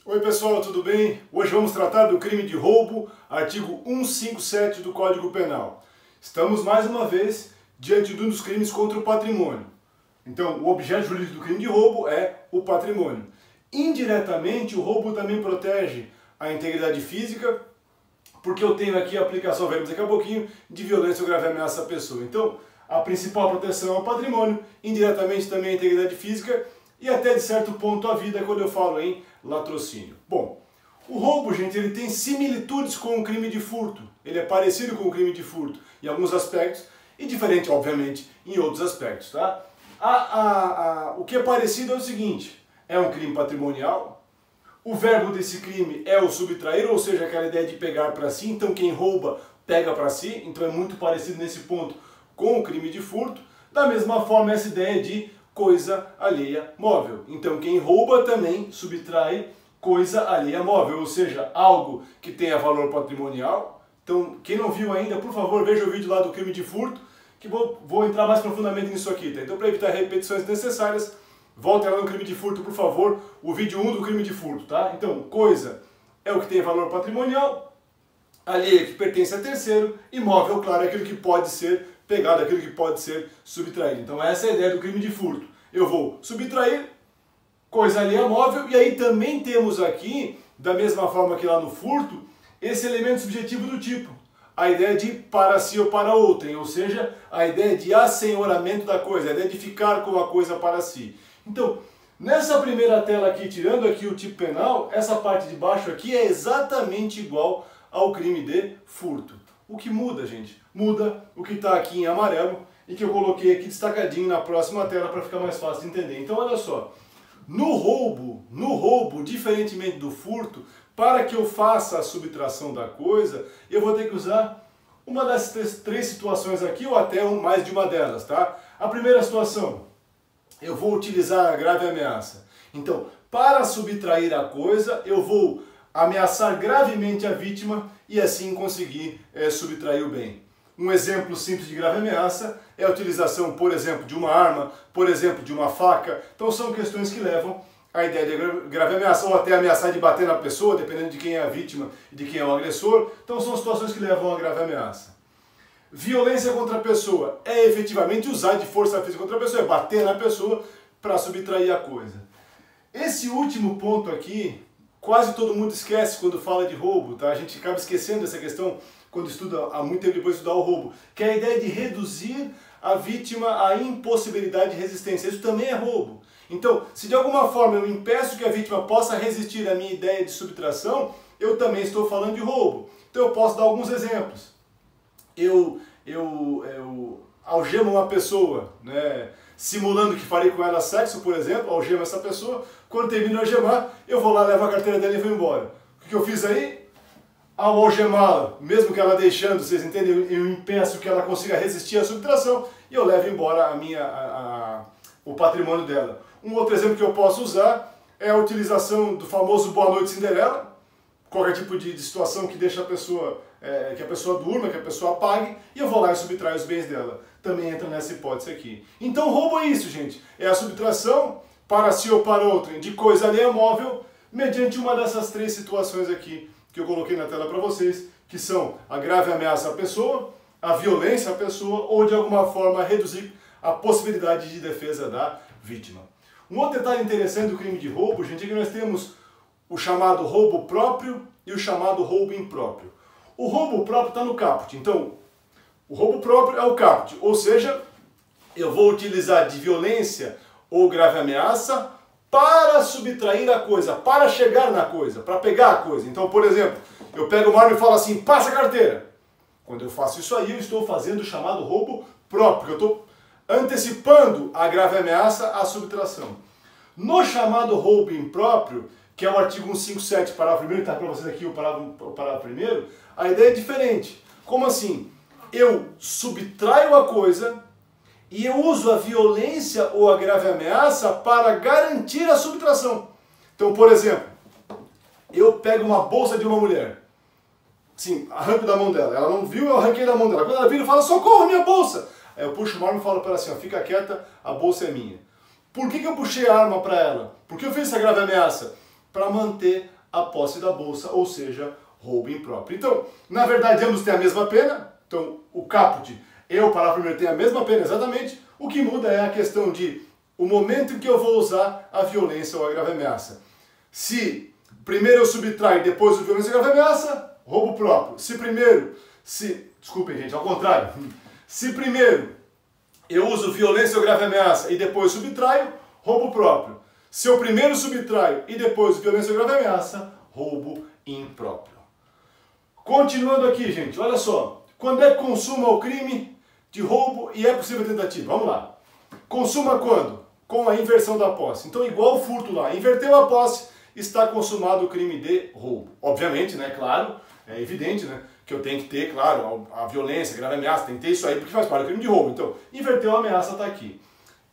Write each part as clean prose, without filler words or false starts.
Oi pessoal, tudo bem? Hoje vamos tratar do crime de roubo, artigo 157 do Código Penal. Estamos mais uma vez diante de um dos crimes contra o patrimônio. Então, o objeto jurídico do crime de roubo é o patrimônio. Indiretamente, o roubo também protege a integridade física, porque eu tenho aqui a aplicação, veremos daqui a pouquinho, de violência ou grave ameaça à pessoa. Então, a principal proteção é o patrimônio, indiretamente também a integridade física e até de certo ponto a vida, quando eu falo em latrocínio. Bom, o roubo, gente, ele tem similitudes com o crime de furto. Ele é parecido com o crime de furto em alguns aspectos e diferente, obviamente, em outros aspectos, tá? O que é parecido é o seguinte: é um crime patrimonial. O verbo desse crime é o subtrair, ou seja, aquela ideia de pegar para si. Então quem rouba pega para si. Então é muito parecido nesse ponto com o crime de furto. Da mesma forma, essa ideia de coisa alheia móvel. Então quem rouba também subtrai coisa alheia móvel, ou seja, algo que tenha valor patrimonial. Então quem não viu ainda, por favor, veja o vídeo lá do crime de furto, que vou entrar mais profundamente nisso aqui, tá? Então, para evitar repetições desnecessárias, volte lá no crime de furto, por favor, o vídeo 1 do crime de furto, tá? Então, coisa é o que tem valor patrimonial, alheia que pertence a terceiro, imóvel, claro, é aquilo que pode ser pegado, aquilo que pode ser subtraído. Então essa é a ideia do crime de furto. Eu vou subtrair coisa alheia móvel, e aí também temos aqui, da mesma forma que lá no furto, esse elemento subjetivo do tipo, a ideia de para si ou para outrem, ou seja, a ideia de assenhoramento da coisa, a ideia de ficar com a coisa para si. Então, nessa primeira tela aqui, tirando aqui o tipo penal, essa parte de baixo aqui é exatamente igual ao crime de furto. O que muda, gente? Muda o que está aqui em amarelo e que eu coloquei aqui destacadinho na próxima tela para ficar mais fácil de entender. Então, olha só. No roubo, diferentemente do furto, para que eu faça a subtração da coisa, eu vou ter que usar uma das três situações aqui, ou até mais de uma delas, tá? A primeira situação, eu vou utilizar a grave ameaça. Então, para subtrair a coisa, eu vou ameaçar gravemente a vítima e assim conseguir subtrair o bem. Um exemplo simples de grave ameaça é a utilização, por exemplo, de uma arma, por exemplo, de uma faca. Então são questões que levam à ideia de grave ameaça, ou até ameaçar de bater na pessoa, dependendo de quem é a vítima e de quem é o agressor. Então são situações que levam a grave ameaça. Violência contra a pessoa é efetivamente usar de força física contra a pessoa, é bater na pessoa para subtrair a coisa. Esse último ponto aqui, quase todo mundo esquece quando fala de roubo, tá? A gente acaba esquecendo essa questão quando estuda, há muito tempo depois de estudar o roubo, que é a ideia de reduzir a vítima à impossibilidade de resistência. Isso também é roubo. Então, se de alguma forma eu impeço que a vítima possa resistir à minha ideia de subtração, eu também estou falando de roubo. Então eu posso dar alguns exemplos. Eu algemo uma pessoa, né, simulando que farei com ela sexo, por exemplo, algemo essa pessoa, quando termino de algemar, eu vou lá, levo a carteira dela e vou embora. O que eu fiz aí? Ao algemá-la, mesmo que ela deixando, vocês entendem, eu impeço que ela consiga resistir à subtração e eu levo embora o patrimônio dela. Um outro exemplo que eu posso usar é a utilização do famoso Boa Noite Cinderela, qualquer tipo de situação que deixa a pessoa, que a pessoa durma, que a pessoa apague, e eu vou lá e subtraio os bens dela. Também entra nessa hipótese aqui. Então roubo é isso, gente. É a subtração, para si ou para outrem, de coisa alheia móvel, mediante uma dessas três situações aqui, que eu coloquei na tela para vocês, que são a grave ameaça à pessoa, a violência à pessoa, ou de alguma forma reduzir a possibilidade de defesa da vítima. Um outro detalhe interessante do crime de roubo, gente, é que nós temos o chamado roubo próprio e o chamado roubo impróprio. O roubo próprio está no caput, então o roubo próprio é o caput, ou seja, eu vou utilizar de violência ou grave ameaça para subtrair a coisa, para chegar na coisa, para pegar a coisa. Então, por exemplo, eu pego uma arma e falo assim, passa a carteira. Quando eu faço isso aí, eu estou fazendo o chamado roubo próprio, eu estou antecipando a grave ameaça à subtração. No chamado roubo impróprio, que é o artigo 157, parágrafo 1º, está para vocês aqui o parágrafo 1º, a ideia é diferente. Como assim? Eu subtraio a coisa e eu uso a violência ou a grave ameaça para garantir a subtração. Então, por exemplo, eu pego uma bolsa de uma mulher, sim, arranco da mão dela, ela não viu, eu arranquei da mão dela. Quando ela vira, fala, socorro, minha bolsa! Aí eu puxo uma arma e falo para ela assim, ó, fica quieta, a bolsa é minha. Por que eu puxei a arma para ela? Por que eu fiz essa grave ameaça? Para manter a posse da bolsa, ou seja, roubo impróprio. Então, na verdade, ambos têm a mesma pena. Então, o caput e o parágrafo primeiro têm a mesma pena exatamente. O que muda é a questão de o momento em que eu vou usar a violência ou a grave ameaça. Se primeiro eu subtraio e depois o violência ou grave ameaça, roubo próprio. Desculpem, gente, ao contrário. Se primeiro eu uso violência ou grave ameaça e depois subtraio, roubo próprio. Se eu primeiro subtraio e depois violência ou grave ameaça, roubo impróprio. Continuando aqui, gente, olha só. Quando é que consuma o crime de roubo e é possível tentativa? Vamos lá. Consuma quando? Com a inversão da posse. Então, igual o furto lá, inverteu a posse, está consumado o crime de roubo. Obviamente, né, claro, é evidente, né, que eu tenho que ter, claro, a violência, a grave ameaça, tem que ter isso aí porque faz parte do crime de roubo. Então, inverteu a ameaça, está aqui.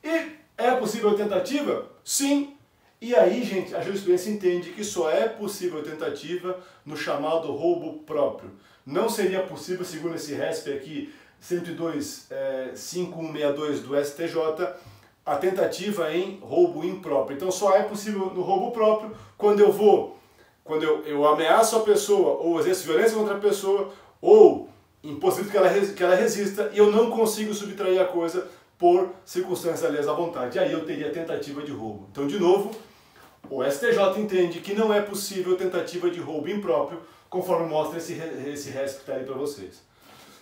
E é possível tentativa? Sim. E aí, gente, a jurisprudência entende que só é possível tentativa no chamado roubo próprio. Não seria possível, segundo esse RESP aqui, 102.5162 do STJ, a tentativa em roubo impróprio. Então só é possível no roubo próprio quando eu ameaço a pessoa, ou exerço violência contra a pessoa, ou impossibilito que ela resista e eu não consigo subtrair a coisa por circunstâncias alheias à vontade. E aí eu teria tentativa de roubo. Então, de novo, o STJ entende que não é possível tentativa de roubo impróprio, conforme mostra esse RESP que está aí para vocês.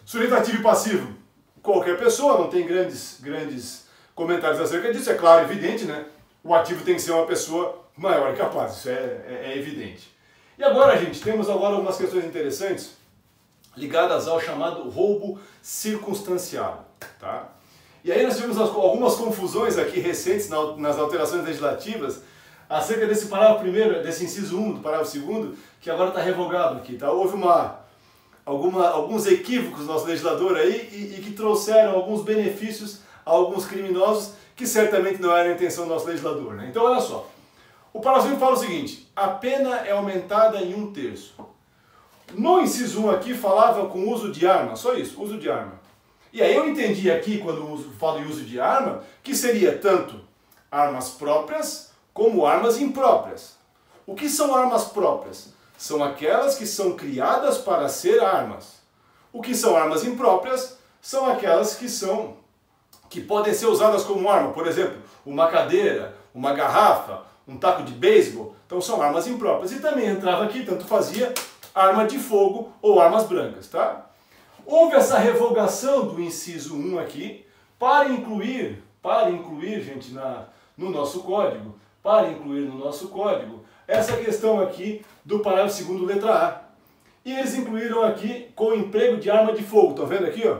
Sujeito ativo e passivo, qualquer pessoa, não tem grandes comentários acerca disso, é claro, evidente, né? O ativo tem que ser uma pessoa maior e capaz, isso é evidente. E agora, gente, temos agora algumas questões interessantes ligadas ao chamado roubo circunstanciado, tá? E aí nós tivemos algumas confusões aqui recentes nas alterações legislativas acerca desse parágrafo primeiro, desse inciso 1 do parágrafo 2º, que agora está revogado aqui, tá? Houve alguns equívocos do nosso legislador aí e que trouxeram alguns benefícios a alguns criminosos que certamente não era a intenção do nosso legislador, né? Então, olha só. O parágrafo 2 fala o seguinte: a pena é aumentada em 1/3. No inciso 1 aqui falava com uso de arma, só isso, uso de arma. E aí eu entendi aqui, quando falo em uso de arma, que seria tanto armas próprias como armas impróprias. O que são armas próprias? São aquelas que são criadas para ser armas. O que são armas impróprias? São aquelas que podem ser usadas como arma. Por exemplo, uma cadeira, uma garrafa, um taco de beisebol. Então são armas impróprias. E também entrava aqui, tanto fazia, arma de fogo ou armas brancas, tá? Houve essa revogação do inciso 1 aqui para incluir, gente, no nosso código, essa questão aqui do parágrafo 2º, letra A. E eles incluíram aqui com o emprego de arma de fogo, estão vendo aqui, ó?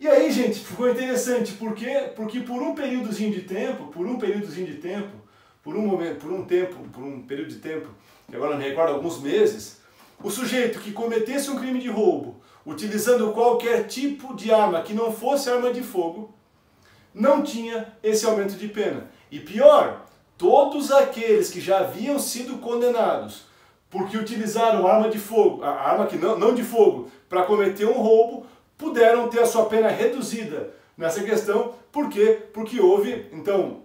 E aí, gente, ficou interessante, por quê? Porque por um período de tempo, que agora não me recordo, alguns meses, o sujeito que cometesse um crime de roubo, utilizando qualquer tipo de arma que não fosse arma de fogo, não tinha esse aumento de pena. E pior, todos aqueles que já haviam sido condenados porque utilizaram arma de fogo, a arma que não de fogo, para cometer um roubo, puderam ter a sua pena reduzida nessa questão. Por quê? Porque houve, então,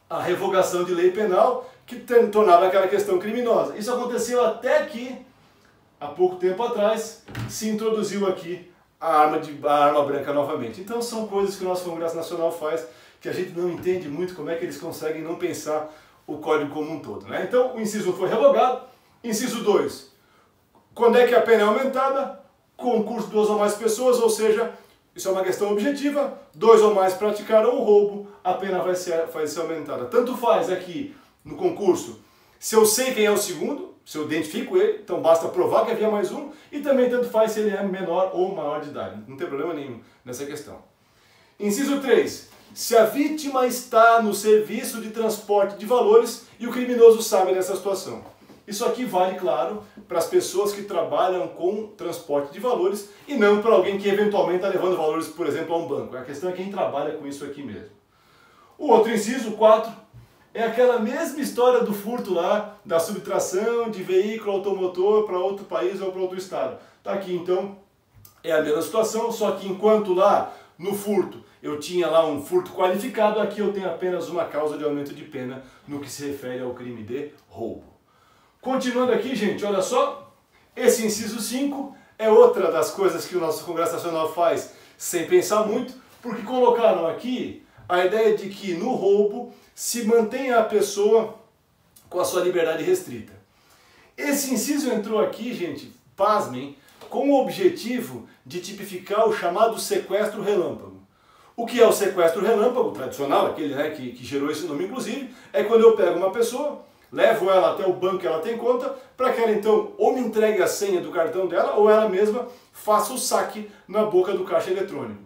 a revogação de lei penal que tornava aquela questão criminosa. Isso aconteceu até que, há pouco tempo atrás, se introduziu aqui a arma branca novamente. Então são coisas que o nosso Congresso Nacional faz que a gente não entende muito como é que eles conseguem não pensar o código como um todo, né? Então o inciso 1 foi revogado. Inciso 2, quando é que a pena é aumentada? Concurso de 2 ou mais pessoas, ou seja, isso é uma questão objetiva, 2 ou mais praticaram o roubo, a pena vai ser aumentada. Tanto faz aqui no concurso, se eu sei quem é o segundo, se eu identifico ele, então basta provar que havia mais um, e também tanto faz se ele é menor ou maior de idade, não tem problema nenhum nessa questão. Inciso 3, se a vítima está no serviço de transporte de valores e o criminoso sabe dessa situação. Isso aqui vale, claro, para as pessoas que trabalham com transporte de valores e não para alguém que eventualmente está levando valores, por exemplo, a um banco. A questão é quem trabalha com isso aqui mesmo. O outro inciso, 4, é aquela mesma história do furto lá, da subtração de veículo automotor para outro país ou para outro estado. Está aqui, então, é a mesma situação, só que enquanto lá, no furto, eu tinha lá um furto qualificado, aqui eu tenho apenas uma causa de aumento de pena no que se refere ao crime de roubo. Continuando aqui, gente, olha só. Esse inciso 5 é outra das coisas que o nosso Congresso Nacional faz sem pensar muito, porque colocaram aqui a ideia de que no roubo se mantenha a pessoa com a sua liberdade restrita. Esse inciso entrou aqui, gente, pasmem, com o objetivo de tipificar o chamado sequestro relâmpago. O que é o sequestro relâmpago tradicional, aquele, né, que gerou esse nome inclusive, é quando eu pego uma pessoa, levo ela até o banco que ela tem conta, para que ela então ou me entregue a senha do cartão dela, ou ela mesma faça o saque na boca do caixa eletrônico.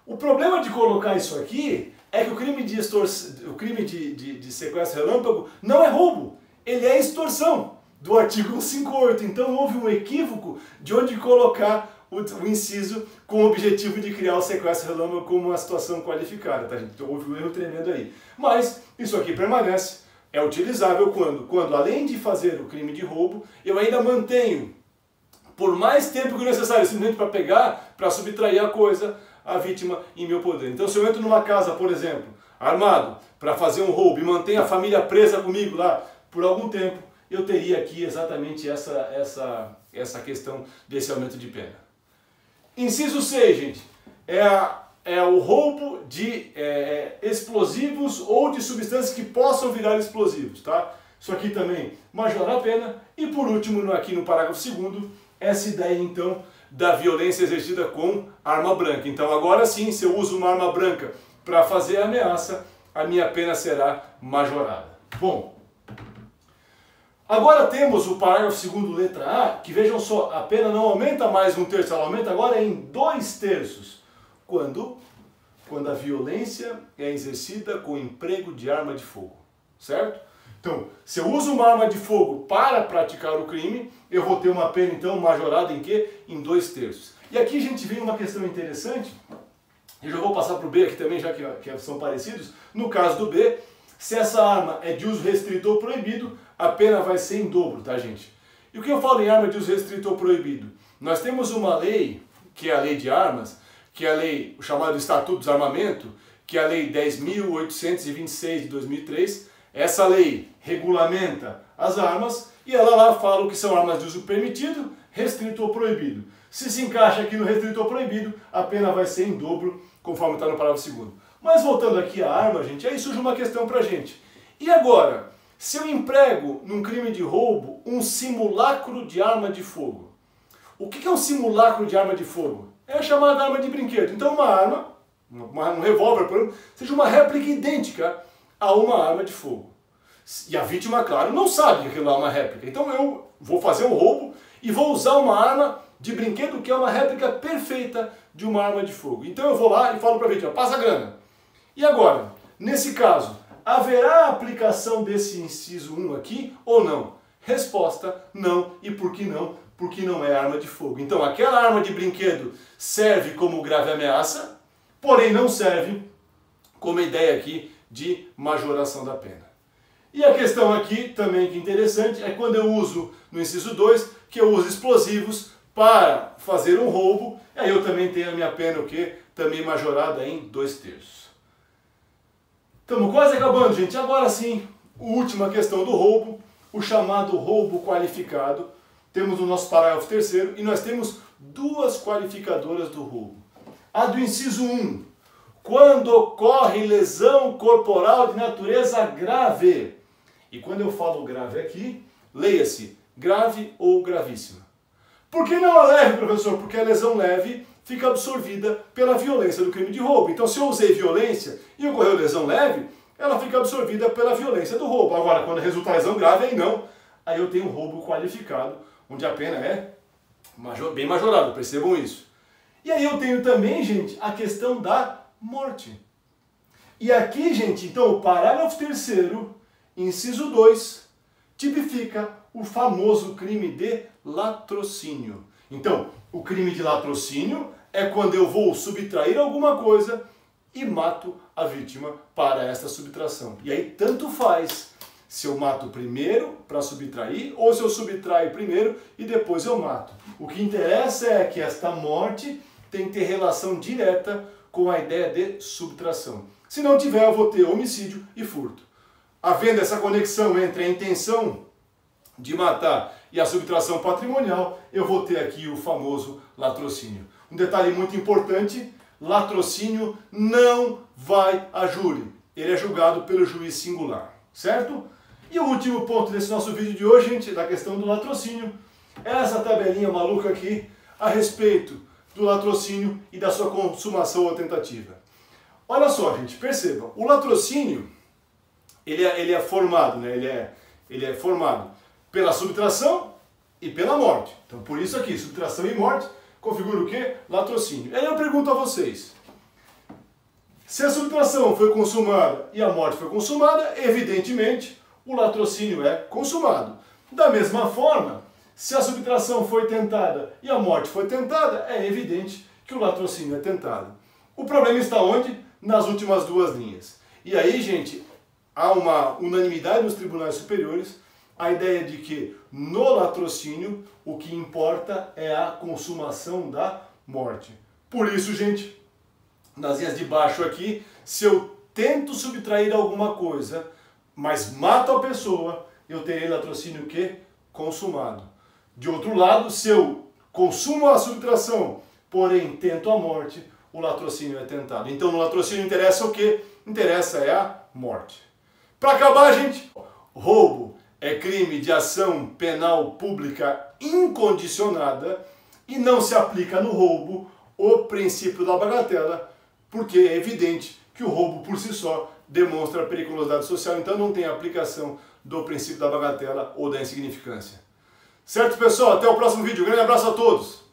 O problema de colocar isso aqui é que o crime de sequestro relâmpago não é roubo, ele é extorsão, do artigo 158. Então houve um equívoco de onde colocar o inciso com o objetivo de criar o sequestro relâmpago como uma situação qualificada, tá, gente? Então houve um erro tremendo aí. Mas isso aqui permanece, é utilizável quando além de fazer o crime de roubo, eu ainda mantenho por mais tempo que necessário, simplesmente para pegar, para subtrair a coisa, a vítima em meu poder. Então se eu entro numa casa, por exemplo, armado, para fazer um roubo e mantenho a família presa comigo lá por algum tempo, eu teria aqui exatamente essa questão desse aumento de pena. Inciso 6, gente, é o roubo de explosivos ou de substâncias que possam virar explosivos, tá? Isso aqui também majora a pena. E por último, aqui no parágrafo 2º, essa ideia então da violência exercida com arma branca. Então agora sim, se eu uso uma arma branca para fazer a ameaça, a minha pena será majorada. Bom, agora temos o parágrafo 2º, letra A, que vejam só, a pena não aumenta mais 1/3, ela aumenta agora em 2/3. Quando a violência é exercida com o emprego de arma de fogo, certo? Então, se eu uso uma arma de fogo para praticar o crime, eu vou ter uma pena então majorada em quê? Em 2/3. E aqui a gente vê uma questão interessante, eu já vou passar para o B aqui também, já que são parecidos. No caso do B, se essa arma é de uso restrito ou proibido, a pena vai ser em dobro, tá, gente? E o que eu falo em arma de uso restrito ou proibido? Nós temos uma lei, que é a Lei de Armas, que é a lei, o chamado Estatuto do Desarmamento, que é a Lei 10.826 de 2003. Essa lei regulamenta as armas e ela lá fala o que são armas de uso permitido, restrito ou proibido. Se encaixa aqui no restrito ou proibido, a pena vai ser em dobro, conforme está no parágrafo 2º. Mas voltando aqui à arma, gente, aí surge uma questão pra gente. E agora, se eu emprego num crime de roubo um simulacro de arma de fogo? O que é um simulacro de arma de fogo? É a chamada arma de brinquedo. Então uma arma, um revólver, por exemplo, seja uma réplica idêntica a uma arma de fogo. E a vítima, claro, não sabe que aquilo é uma réplica. Então eu vou fazer um roubo e vou usar uma arma de brinquedo que é uma réplica perfeita de uma arma de fogo. Então eu vou lá e falo para a vítima, passa a grana. E agora, nesse caso, haverá aplicação desse inciso 1 aqui ou não? Resposta, não. E por que não? Porque não é arma de fogo. Então aquela arma de brinquedo serve como grave ameaça, porém não serve como ideia aqui de majoração da pena. E a questão aqui, também que interessante, é quando eu uso, no inciso 2, que eu uso explosivos para fazer um roubo, aí eu também tenho a minha pena, o quê? Também majorada em 2/3. Estamos quase acabando, gente. Agora sim, a última questão do roubo, o chamado roubo qualificado. Temos o nosso parágrafo 3º e nós temos duas qualificadoras do roubo. A do inciso 1, quando ocorre lesão corporal de natureza grave. E quando eu falo grave aqui, leia-se grave ou gravíssima. Por que não a leve, professor? Porque a lesão leve fica absorvida pela violência do crime de roubo. Então se eu usei violência e ocorreu lesão leve, ela fica absorvida pela violência do roubo. Agora, quando resulta lesão grave, aí não. Aí eu tenho roubo qualificado, onde a pena é bem majorada, percebam isso. E aí eu tenho também, gente, a questão da morte. E aqui, gente, então o parágrafo 3º, inciso 2, tipifica o famoso crime de latrocínio. Então, o crime de latrocínio é quando eu vou subtrair alguma coisa e mato a vítima para esta subtração. E aí tanto faz se eu mato primeiro para subtrair ou se eu subtraio primeiro e depois eu mato. O que interessa é que esta morte tem que ter relação direta com a ideia de subtração. Se não tiver, eu vou ter homicídio e furto. Havendo essa conexão entre a intenção de matar e a subtração patrimonial, eu vou ter aqui o famoso latrocínio. Um detalhe muito importante, latrocínio não vai a júri, ele é julgado pelo juiz singular, certo? E o último ponto desse nosso vídeo de hoje, gente, da questão do latrocínio, é essa tabelinha maluca aqui a respeito do latrocínio e da sua consumação ou tentativa. Olha só, gente, percebam, o latrocínio, ele é formado, né? Ele é formado pela subtração e pela morte. Então, por isso aqui, subtração e morte configura o quê? Latrocínio. Aí eu pergunto a vocês, se a subtração foi consumada e a morte foi consumada, evidentemente, o latrocínio é consumado. Da mesma forma, se a subtração foi tentada e a morte foi tentada, é evidente que o latrocínio é tentado. O problema está onde? Nas últimas duas linhas. E aí, gente, há uma unanimidade nos tribunais superiores, a ideia de que no latrocínio o que importa é a consumação da morte. Por isso, gente, nas linhas de baixo aqui, se eu tento subtrair alguma coisa, mas mato a pessoa, eu terei latrocínio que? Consumado. De outro lado, se eu consumo a subtração, porém tento a morte, o latrocínio é tentado. Então no latrocínio interessa o quê? Interessa é a morte. Para acabar, gente, roubo é crime de ação penal pública incondicionada e não se aplica no roubo o princípio da bagatela, porque é evidente que o roubo por si só demonstra periculosidade social, então não tem aplicação do princípio da bagatela ou da insignificância. Certo, pessoal? Até o próximo vídeo. Um grande abraço a todos!